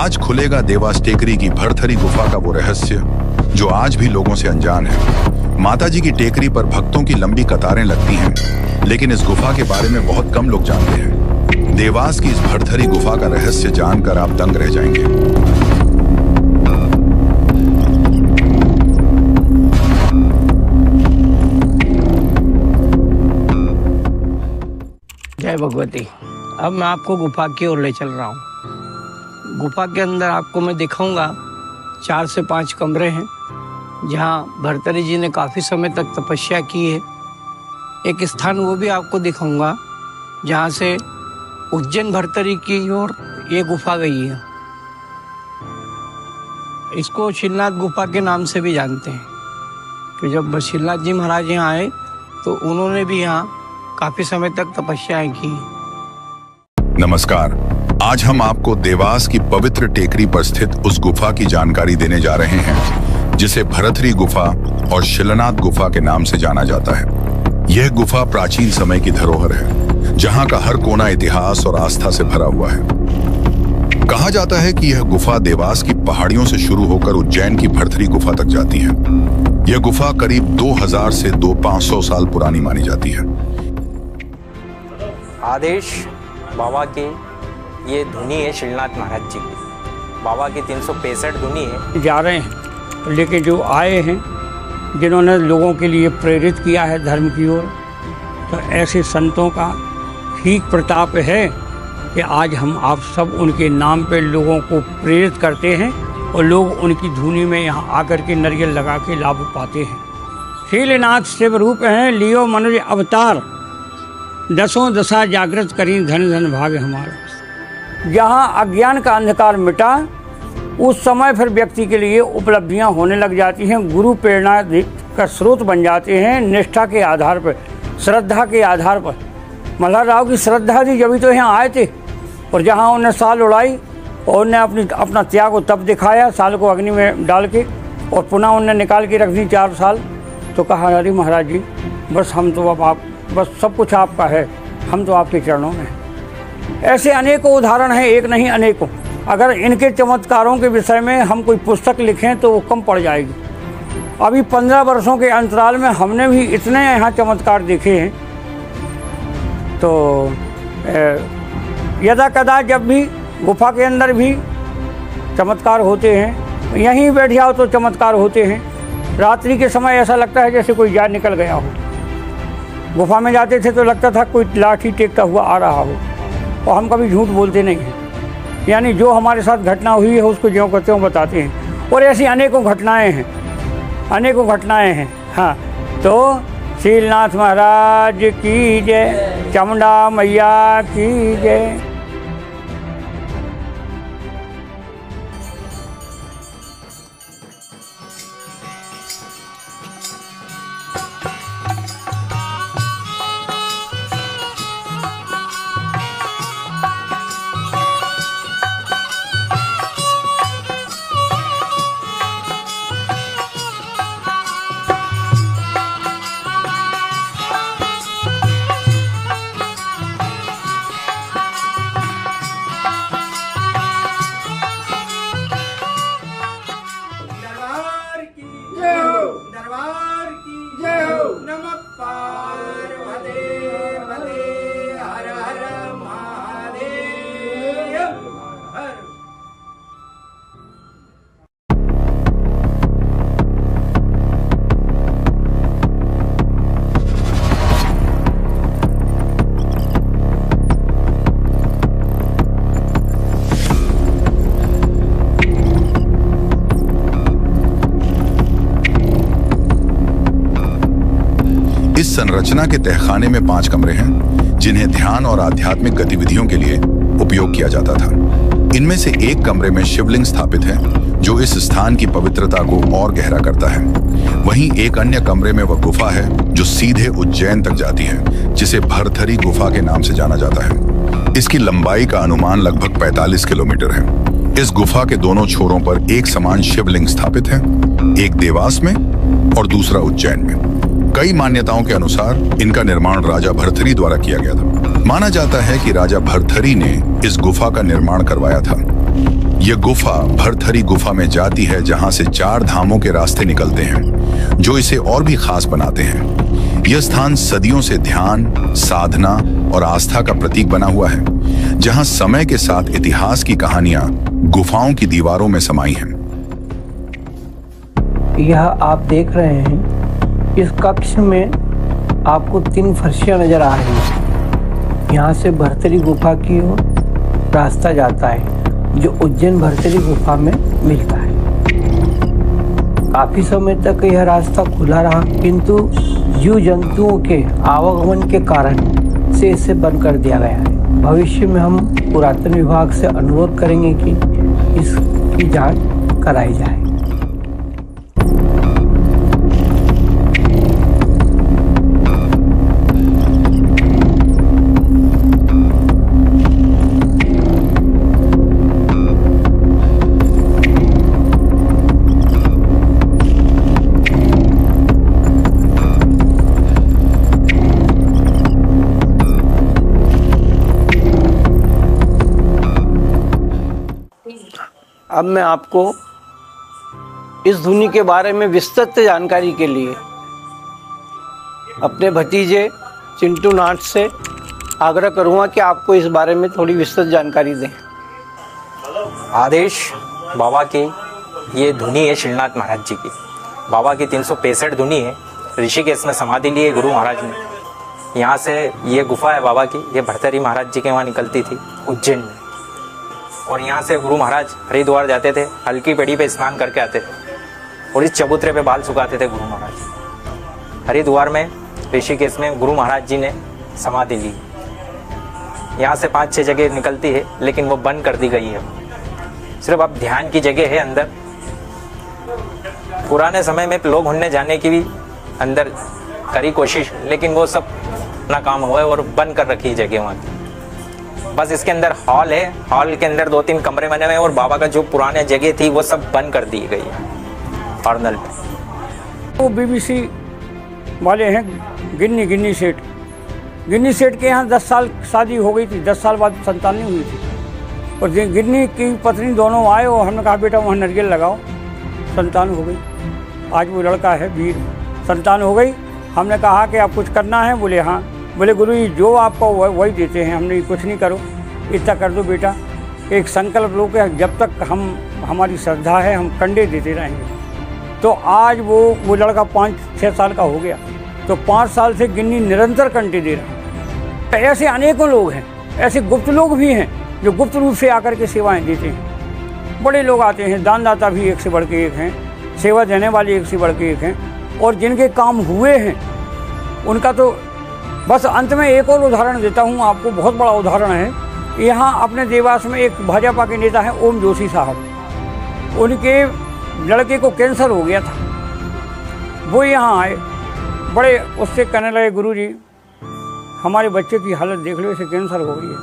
आज खुलेगा देवास टेकरी की भरथरी गुफा का वो रहस्य जो आज भी लोगों से अनजान है। माता जी की टेकरी पर भक्तों की लंबी कतारें लगती हैं, लेकिन इस गुफा के बारे में बहुत कम लोग जानते हैं। देवास की इस भरथरी गुफा का रहस्य जानकर आप दंग रह जाएंगे। जय भगवती। अब मैं आपको गुफा की ओर ले चल रहा हूँ। गुफा के अंदर आपको मैं दिखाऊंगा 4 से 5 कमरे हैं जहाँ भरथरी जी ने काफ़ी समय तक तपस्या की है। एक स्थान वो भी आपको दिखाऊंगा जहाँ से उज्जैन भरथरी की ओर ये गुफा गई है। इसको शिलनाथ गुफा के नाम से भी जानते हैं कि जब शिलनाथ जी महाराज यहाँ आए तो उन्होंने भी यहाँ काफी समय तक तपस्याएं की। नमस्कार, आज हम आपको देवास की पवित्र टेकरी पर स्थित उस गुफा की जानकारी देने जा रहे हैं जिसे भरथरी गुफा और शिलनाथ गुफा के नाम से जाना जाता है। यह गुफा प्राचीन समय की धरोहर है जहां का हर कोना इतिहास और आस्था से भरा हुआ है। कहा जाता है कि यह गुफा देवास की पहाड़ियों से शुरू होकर उज्जैन की भरथरी गुफा तक जाती है। यह गुफा करीब 2000 से 2500 साल पुरानी मानी जाती है। आदेश बाबा की ये धुनी है शिलनाथ महाराज जी की। बाबा की 365 धुनी है। जा रहे हैं, लेकिन जो आए हैं जिन्होंने लोगों के लिए प्रेरित किया है धर्म की ओर, तो ऐसे संतों का ही प्रताप है कि आज हम आप सब उनके नाम पे लोगों को प्रेरित करते हैं और लोग उनकी धुनी में यहाँ आकर के नारियल लगा के लाभ पाते हैं। शीलनाथ शिव रूप हैं लियो मनुज अवतार, दसों दशा जागृत करी धन धन भाग हमारा। जहाँ अज्ञान का अंधकार मिटा उस समय फिर व्यक्ति के लिए उपलब्धियाँ होने लग जाती हैं। गुरु प्रेरणा का स्रोत बन जाते हैं निष्ठा के आधार पर, श्रद्धा के आधार पर। मल्हार राव की श्रद्धा थी जब तो यहाँ आए थे, और जहाँ उन्हें साल उड़ाई और उन्हें अपना त्याग को तब दिखाया, साल को अग्नि में डाल के, और पुनः उन्हें निकाल के रख दी 4 साल। तो कहा अरे महाराज जी बस हम तो अब आप बस सब कुछ आपका है, हम तो आपके चरणों में हैं। ऐसे अनेकों उदाहरण हैं, एक नहीं अनेकों। अगर इनके चमत्कारों के विषय में हम कोई पुस्तक लिखें तो वो कम पड़ जाएगी। अभी 15 वर्षों के अंतराल में हमने भी इतने यहाँ चमत्कार देखे हैं। तो यदा कदा जब भी गुफा के अंदर भी चमत्कार होते हैं, यहीं बैठ जाओ तो चमत्कार होते हैं। रात्रि के समय ऐसा लगता है जैसे कोई जान निकल गया हो। गुफा में जाते थे तो लगता था कोई लाठी टेकता हुआ आ रहा हो, और हम कभी झूठ बोलते नहीं हैं। यानी जो हमारे साथ घटना हुई है उसको ज्यों करते हो बताते हैं। और ऐसी अनेकों घटनाएं हैं, अनेकों घटनाएं हैं। हाँ, तो शीलनाथ महाराज की जय, चामुंडा मैया की जय। इस संरचना के तहखाने में 5 कमरे हैं जिन्हें ध्यान और आध्यात्मिक गतिविधियों के लिए उपयोग किया जाता था। इनमें से एक कमरे में शिवलिंग स्थापित है जो इस स्थान की पवित्रता को और गहरा करता है। वहीं एक अन्य कमरे में वह गुफा है जो सीधे उज्जैन तक जाती है, जिसे भरथरी गुफा के नाम से जाना जाता है। इसकी लंबाई का अनुमान लगभग 45 किलोमीटर है। इस गुफा के दोनों छोरों पर एक समान शिवलिंग स्थापित है, एक देवास में और दूसरा उज्जैन में। कई मान्यताओं के अनुसार इनका निर्माण राजा भरथरी द्वारा किया गया था। माना जाता है कि राजा भरथरी ने इस गुफा का निर्माण करवाया था। ये गुफा भरथरी गुफा में जाती है, जहां से 4 धामों के रास्ते निकलते हैं, जो इसे और भी खास बनाते हैं। यह स्थान सदियों से ध्यान, साधना और आस्था का प्रतीक बना हुआ है, जहां समय के साथ इतिहास की कहानियां गुफाओं की दीवारों में समाई हैं। यह आप देख रहे हैं, इस कक्ष में आपको 3 फर्शियां नजर आ रही हैं। यहाँ से भरथरी गुफा की ओर रास्ता जाता है, जो उज्जैन भरथरी गुफा में मिलता है। काफी समय तक यह रास्ता खुला रहा, किंतु जीव जंतुओं के आवागमन के कारण से इसे बंद कर दिया गया है। भविष्य में हम पुरातन विभाग से अनुरोध करेंगे कि इसकी जांच कराई जाए। अब मैं आपको इस धुनी के बारे में विस्तृत जानकारी के लिए अपने भतीजे चिंटू नाथ से आग्रह करूंगा कि आपको इस बारे में थोड़ी विस्तृत जानकारी दें। आदेश बाबा की ये धुनी है श्रीनाथ महाराज जी की। बाबा की 365 धुनी है। ऋषिकेश में समाधि ली है गुरु महाराज ने। यहाँ से ये गुफा है बाबा की, ये भरथरी महाराज जी के वहाँ निकलती थी उज्जैन में। और यहाँ से गुरु महाराज हरिद्वार जाते थे, हल्की पेड़ी पे स्नान करके आते थे और इस चबूतरे पे बाल सुखाते थे गुरु महाराज। हरिद्वार में ऋषिकेश में गुरु महाराज जी ने समाधि ली। यहाँ से 5-6 जगह निकलती है, लेकिन वो बंद कर दी गई है। सिर्फ अब ध्यान की जगह है अंदर। पुराने समय में लोग घूमने जाने की भी अंदर करी कोशिश, लेकिन वो सब नाकाम हुआ है और बंद कर रखी जगह वहाँ की। बस इसके अंदर हॉल है, हॉल के अंदर 2-3 कमरे बने हुए हैं और बाबा का जो पुराने जगह थी वो सब बंद कर दी गई है ऑर्नल पे। वो बीबीसी वाले हैं गिन्नी सेठ। गिन्नी सेठ के यहाँ 10 साल शादी हो गई थी, 10 साल बाद संतान नहीं हुई थी। और गिन्नी की पत्नी दोनों आए और हमने कहा बेटा वहाँ नरियल लगाओ, संतान हो गई। आज वो लड़का है वीर, संतान हो गई। हमने कहा कि आप कुछ करना है? बोले हाँ। बोले गुरु जी जो आपको वही देते हैं, हमने कुछ नहीं करो, इतना कर दो बेटा। एक संकल्प लो कि जब तक हमारी श्रद्धा है हम कंडे देते रहेंगे। तो आज वो लड़का 5-6 साल का हो गया, तो 5 साल से गिन्नी निरंतर कंडे दे रहा है। ऐसे अनेकों लोग हैं, ऐसे गुप्त लोग भी हैं जो गुप्त रूप से आकर के सेवाएं देते हैं। बड़े लोग आते हैं, दानदाता भी एक से बढ़ के एक हैं, सेवा देने वाले एक से बढ़ के एक हैं। और जिनके काम हुए हैं उनका तो बस अंत में एक और उदाहरण देता हूँ आपको, बहुत बड़ा उदाहरण है। यहाँ अपने देवास में एक भाजपा के नेता हैं ओम जोशी साहब। उनके लड़के को कैंसर हो गया था। वो यहाँ आए, बड़े उससे कहने लगे गुरु जी हमारे बच्चे की हालत देख लो, इसे कैंसर हो गई है।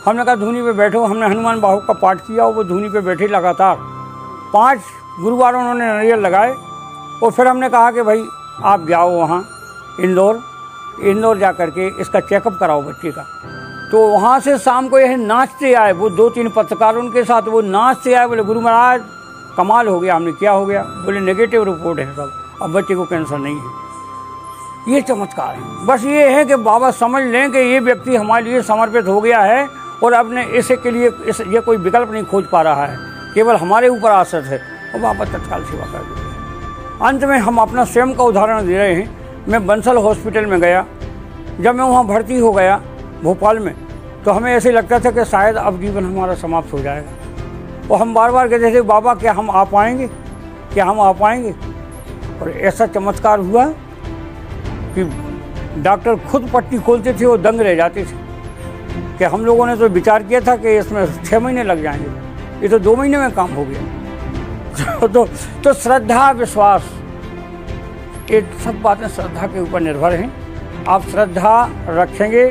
हमने कहा धूनी पे बैठो। हमने हनुमान बाहु का पाठ किया और वो धूनी पे बैठे लगातार 5 गुरुवार उन्होंने नारियल लगाए। और फिर हमने कहा कि भाई आप जाओ वहाँ इंदौर जा करके इसका चेकअप कराओ बच्चे का। तो वहाँ से शाम को यह नाचते आए, वो 2-3 पत्रकार उनके साथ, वो नाचते आए। बोले गुरु महाराज कमाल हो गया। हमने क्या हो गया? बोले नेगेटिव रिपोर्ट है सब, अब बच्चे को कैंसर नहीं है। ये चमत्कार है। बस ये है कि बाबा समझ लें कि ये व्यक्ति हमारे लिए समर्पित हो गया है और अपने इसे के लिए ये कोई विकल्प नहीं खोज पा रहा है, केवल हमारे ऊपर आश्रित है और बाबा तत्काल सेवा कर देते हैं। अंत में हम अपना स्वयं का उदाहरण दे रहे हैं। मैं बंसल हॉस्पिटल में गया, जब मैं वहाँ भर्ती हो गया भोपाल में, तो हमें ऐसे लगता था कि शायद अब जीवन हमारा समाप्त हो जाएगा। और हम बार बार कहते थे बाबा क्या हम आ पाएंगे, क्या हम आ पाएंगे? और ऐसा चमत्कार हुआ कि डॉक्टर खुद पट्टी खोलते थे और दंग रह जाते थे कि हम लोगों ने तो विचार किया था कि इसमें 6 महीने लग जाएंगे, ये तो 2 महीने में काम हो गया। तो श्रद्धा विश्वास ये सब बातें श्रद्धा के ऊपर निर्भर हैं। आप श्रद्धा रखेंगे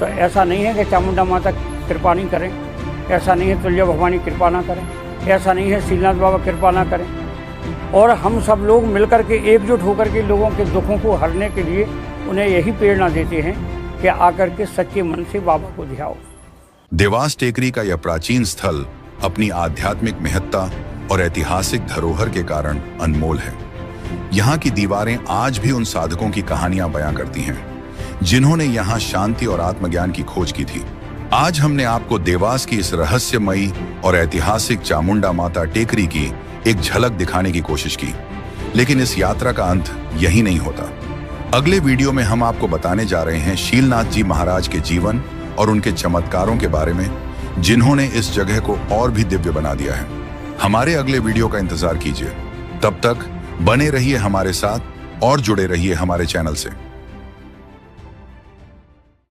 तो ऐसा नहीं है कि चामुंडा माता कृपा नहीं करें, ऐसा नहीं है तुल्य भवानी कृपा ना करें, ऐसा नहीं है शीलनाथ बाबा कृपा ना करें। और हम सब लोग मिलकर के एकजुट होकर के लोगों के दुखों को हरने के लिए उन्हें यही प्रेरणा देते हैं कि आकर के सच्चे मन से बाबा को ध्याओ। देवास टेकरी का यह प्राचीन स्थल अपनी आध्यात्मिक महत्ता और ऐतिहासिक धरोहर के कारण अनमोल है। यहाँ की दीवारें आज भी उन साधकों की कहानियां बयां करती हैं जिन्होंने यहाँ शांति और आत्मज्ञान की खोज की थी। आज हमने आपको देवास की इस रहस्यमयी और ऐतिहासिक चामुंडा माता टेकरी की एक झलक दिखाने की कोशिश की, लेकिन इस यात्रा का अंत यही नहीं होता। अगले वीडियो में हम आपको बताने जा रहे हैं शीलनाथ जी महाराज के जीवन और उनके चमत्कारों के बारे में, जिन्होंने इस जगह को और भी दिव्य बना दिया है। हमारे अगले वीडियो का इंतजार कीजिए। तब तक बने रहिए हमारे साथ और जुड़े रहिए हमारे चैनल से।